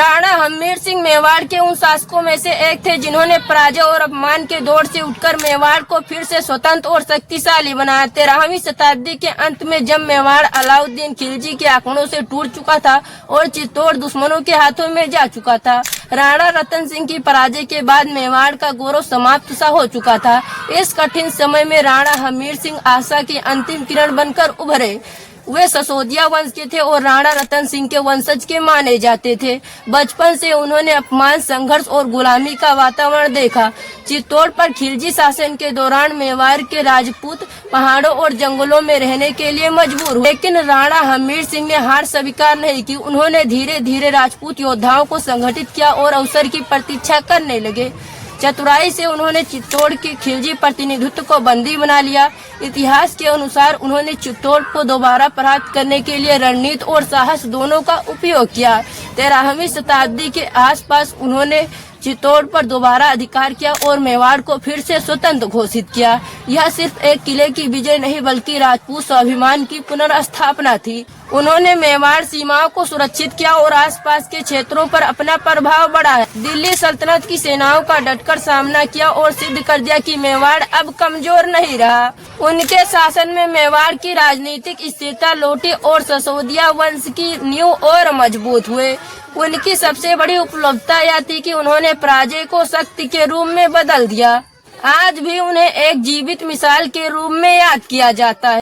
राणा हमीर सिंह मेवाड़ के उन शासकों में से एक थे जिन्होंने पराजय और अपमान के दौर से उठकर मेवाड़ को फिर से स्वतंत्र और शक्तिशाली बनाया। 13वीं शताब्दी के अंत में जब मेवाड़ अलाउद्दीन खिलजी के आंकड़ों से टूट चुका था और चित्तौड़ दुश्मनों के हाथों में जा चुका था, राणा रतन सिंह की पराजय के बाद मेवाड़ का गौरव समाप्त सा हो चुका था। इस कठिन समय में राणा हमीर सिंह आशा की अंतिम किरण बनकर उभरे। वे ससोदिया वंश के थे और राणा रतन सिंह के वंशज के माने जाते थे। बचपन से उन्होंने अपमान, संघर्ष और गुलामी का वातावरण देखा। चित्तौड़ पर खिलजी शासन के दौरान मेवाड़ के राजपूत पहाड़ों और जंगलों में रहने के लिए मजबूर हुए, लेकिन राणा हमीर सिंह ने हार स्वीकार नहीं की। उन्होंने धीरे धीरे राजपूत योद्धाओं को संगठित किया और अवसर की प्रतीक्षा करने लगे। चतुराई से उन्होंने चित्तौड़ के खिलजी प्रतिनिधित्व को बंदी बना लिया। इतिहास के अनुसार उन्होंने चित्तौड़ को दोबारा प्राप्त करने के लिए रणनीति और साहस दोनों का उपयोग किया। 13वीं शताब्दी के आसपास उन्होंने चित्तौड़ पर दोबारा अधिकार किया और मेवाड़ को फिर से स्वतंत्र घोषित किया। यह सिर्फ एक किले की विजय नहीं बल्कि राजपूत स्वाभिमान की पुनर्स्थापना थी। उन्होंने मेवाड़ सीमाओं को सुरक्षित किया और आसपास के क्षेत्रों पर अपना प्रभाव बढ़ाया। दिल्ली सल्तनत की सेनाओं का डटकर सामना किया और सिद्ध कर दिया कि मेवाड़ अब कमजोर नहीं रहा। उनके शासन में मेवाड़ की राजनीतिक स्थिरता लौटी और ससोदिया वंश की नींव और मजबूत हुए। उनकी सबसे बड़ी उपलब्धता यह थी कि उन्होंने पराजय को शक्ति के रूप में बदल दिया। आज भी उन्हें एक जीवित मिसाल के रूप में याद किया जाता है।